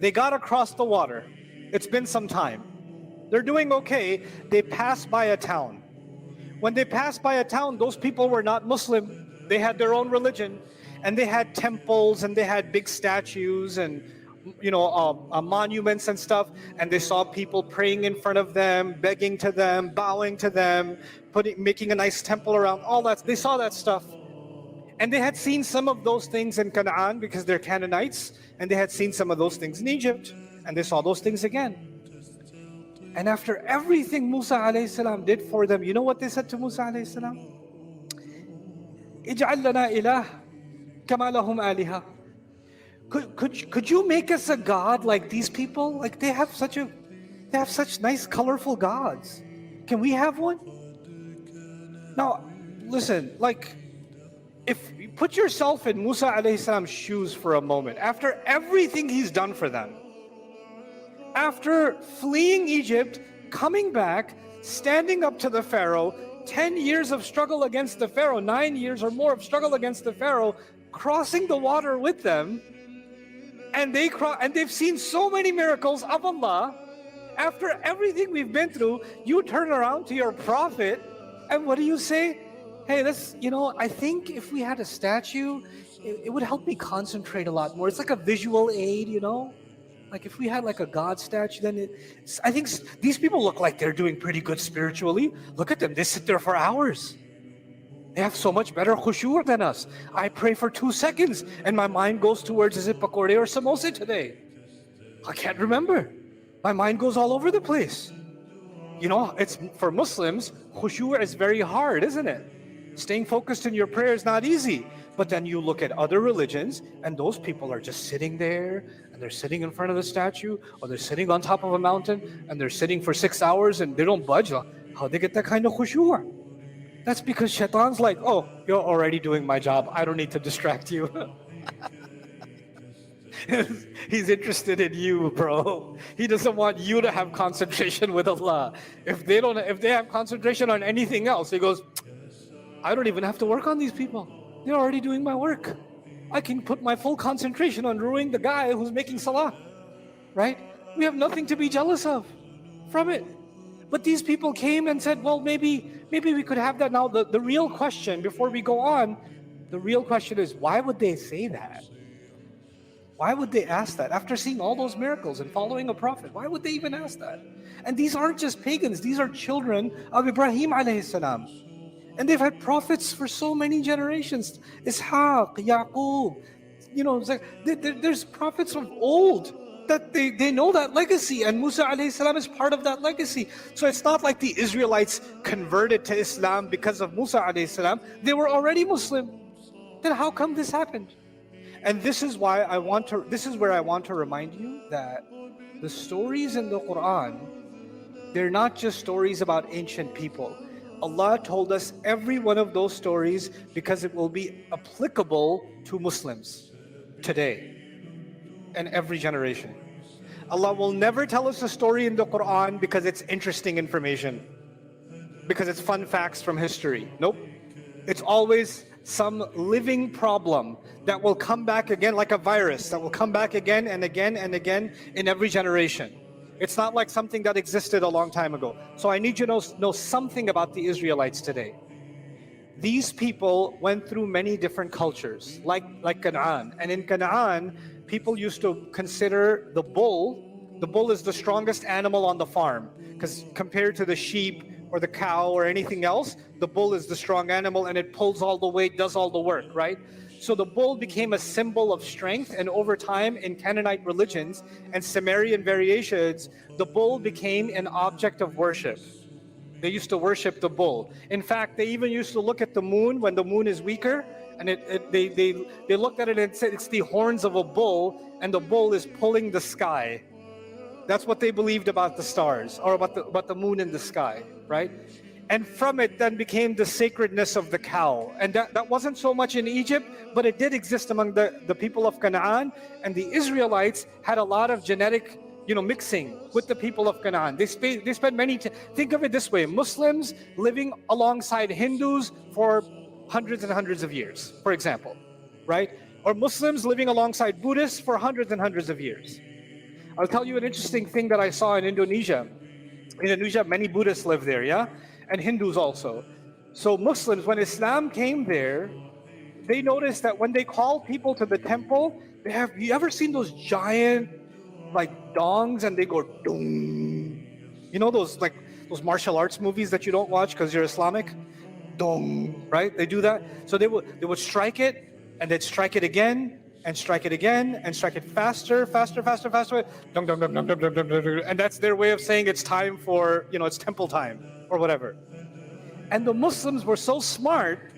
They got across the water. It's been some time. They're doing okay. They pass by a town. When they passed by a town, those people were not Muslim. They had their own religion, and they had temples, and they had big statues, and monuments and stuff. And they saw people praying in front of them, begging to them, bowing to them, making a nice temple around. All that, they saw that stuff. And they had seen some of those things in Canaan because they're Canaanites, and they had seen some of those things in Egypt, and they saw those things again. And after everything Musa alayhi salam did for them, you know what they said to Musa alayhi salam? Ij'al lana ilah kama lahum aliha. Could you make us a god like these people? Like they have such nice colorful gods. Can we have one? Now, listen, like, if you put yourself in Musa alayhi salam's shoes for a moment, after everything he's done for them, after fleeing Egypt, coming back, standing up to the Pharaoh, 10 years of struggle against the Pharaoh, 9 years or more of struggle against the Pharaoh, crossing the water with them, and they've seen so many miracles of Allah. After everything we've been through, you turn around to your prophet, and what do you say? Hey, I think if we had a statue, it would help me concentrate a lot more. It's like a visual aid, Like if we had like a God statue, then I think these people look like they're doing pretty good spiritually. Look at them, they sit there for hours. They have so much better khushu' than us. I pray for 2 seconds and my mind goes towards, is it pakode or samosa today? I can't remember. My mind goes all over the place. It's for Muslims, khushu' is very hard, isn't it? Staying focused in your prayer is not easy. But then you look at other religions and those people are just sitting there and they're sitting in front of the statue, or they're sitting on top of a mountain and they're sitting for 6 hours and they don't budge. How'd they get that kind of khushu'? That's because shaitan's like, oh, you're already doing my job. I don't need to distract you. He's interested in you, bro. He doesn't want you to have concentration with Allah. If they have concentration on anything else, he goes, I don't even have to work on these people. They're already doing my work. I can put my full concentration on ruining the guy who's making salah. Right? We have nothing to be jealous of from it. But these people came and said, well, maybe we could have that. Now, the real question, before we go on, the real question is, why would they say that? Why would they ask that? After seeing all those miracles and following a prophet, why would they even ask that? And these aren't just pagans. These are children of Ibrahim alayhi salam. And they've had prophets for so many generations. Ishaq, Yaqub, there's prophets of old that they know that legacy, and Musa alayhi salam is part of that legacy. So it's not like the Israelites converted to Islam because of Musa alayhi salam. They were already Muslim. Then how come this happened? And this is where I want to remind you that the stories in the Quran, they're not just stories about ancient people. Allah told us every one of those stories because it will be applicable to Muslims today and every generation. Allah will never tell us a story in the Quran because it's interesting information, because it's fun facts from history. Nope. It's always some living problem that will come back again, like a virus that will come back again and again and again in every generation. It's not like something that existed a long time ago. So I need you to know something about the Israelites today. These people went through many different cultures, like Canaan. And in Canaan, people used to consider the bull. The bull is the strongest animal on the farm, because compared to the sheep or the cow or anything else, the bull is the strong animal and it pulls all the weight, does all the work, right? So the bull became a symbol of strength, and over time in Canaanite religions and Sumerian variations, the bull became an object of worship. They used to worship the bull. In fact, they even used to look at the moon when the moon is weaker, and they looked at it and said it's the horns of a bull, and the bull is pulling the sky. That's what they believed about the stars, or about the moon in the sky, right? And from it then became the sacredness of the cow. And that wasn't so much in Egypt, but it did exist among the people of Canaan. And the Israelites had a lot of genetic mixing with the people of Canaan. They spent think of it this way: Muslims living alongside Hindus for hundreds and hundreds of years, for example, right? Or Muslims living alongside Buddhists for hundreds and hundreds of years. I'll tell you an interesting thing that I saw in Indonesia. In Indonesia, many Buddhists live there, yeah? And Hindus also. So Muslims, when Islam came there, they noticed that when they call people to the temple, they have, you ever seen those giant like dongs and they go dong? You know those like those martial arts movies that you don't watch because you're Islamic? Dong, right? They do that. So they would strike it and they'd strike it again and strike it again and strike it faster, faster, faster, faster. Dong, dong, dong, dong, dong, dong, dong, dong. And that's their way of saying it's time for, you know, it's temple time or whatever. And the Muslims were so smart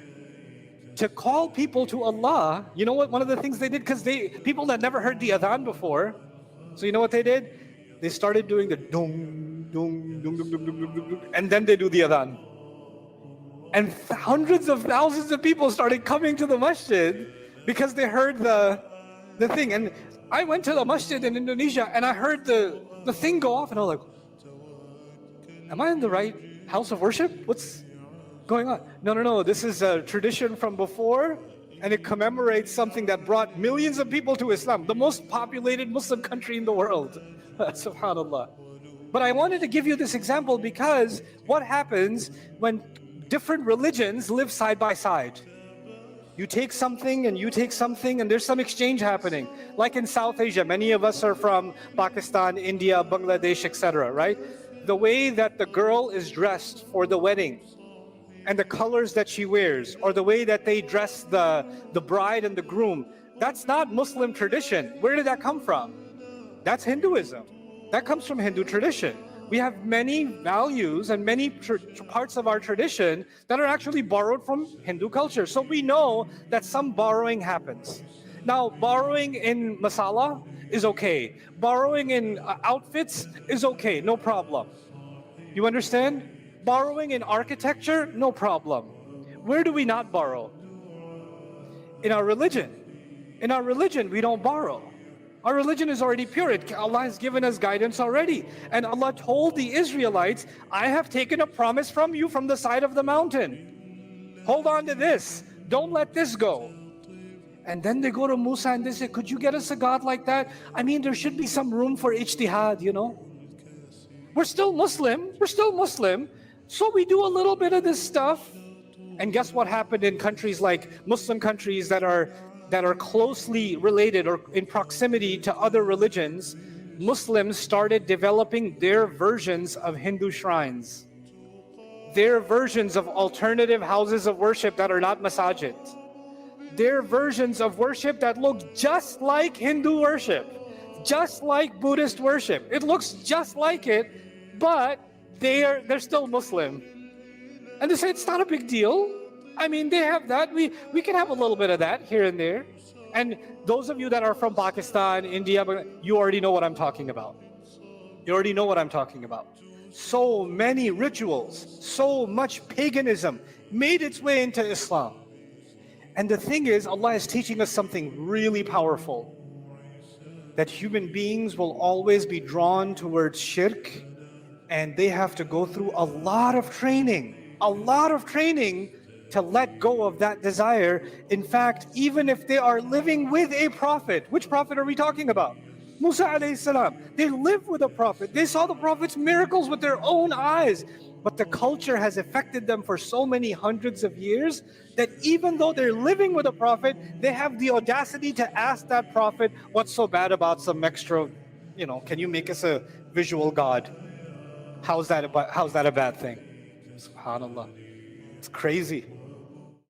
to call people to Allah. You know what? One of the things they did, because people that never heard the adhan before, so you know what they did? They started doing the dong, dong, dong, dong, dong, dong, dong, dong, and then they do the adhan. And hundreds of thousands of people started coming to the masjid because they heard the thing. And I went to the masjid in Indonesia and I heard the thing go off and I was like, am I in the right house of worship? What's going on? No. This is a tradition from before and it commemorates something that brought millions of people to Islam, the most populated Muslim country in the world. Subhanallah. But I wanted to give you this example because what happens when different religions live side by side? You take something and you take something and there's some exchange happening. Like in South Asia, many of us are from Pakistan, India, Bangladesh, etc., right? The way that the girl is dressed for the wedding and the colors that she wears, or the way that they dress the bride and the groom, that's not Muslim tradition. Where did that come from? That's Hinduism. That comes from Hindu tradition. We have many values and many parts of our tradition that are actually borrowed from Hindu culture. So we know that some borrowing happens. Now, borrowing in masala is okay. Borrowing in outfits is okay, no problem. You understand? Borrowing in architecture, no problem. Where do we not borrow? In our religion. In our religion, we don't borrow. Our religion is already pure. Allah has given us guidance already. And Allah told the Israelites, I have taken a promise from you from the side of the mountain. Hold on to this. Don't let this go. And then they go to Musa and they say, could you get us a God like that? I mean, there should be some room for ijtihad, you know. We're still Muslim. We're still Muslim. So we do a little bit of this stuff. And guess what happened in countries like Muslim countries that are closely related or in proximity to other religions? Muslims started developing their versions of Hindu shrines, their versions of alternative houses of worship that are not masajid, their versions of worship that look just like Hindu worship, just like Buddhist worship. It looks just like it, but they're still Muslim. And they say it's not a big deal. I mean, they have that. We can have a little bit of that here and there. And those of you that are from Pakistan, India, you already know what I'm talking about. You already know what I'm talking about. So many rituals, so much paganism made its way into Islam. And the thing is, Allah is teaching us something really powerful. That human beings will always be drawn towards shirk, and they have to go through a lot of training to let go of that desire. In fact, even if they are living with a prophet, which prophet are we talking about? Musa alayhi salam. They lived with a prophet. They saw the prophet's miracles with their own eyes. But the culture has affected them for so many hundreds of years that even though they're living with a prophet, they have the audacity to ask that prophet, what's so bad about some extra, you know, can you make us a visual God? How's that a bad thing? Subhanallah. It's crazy.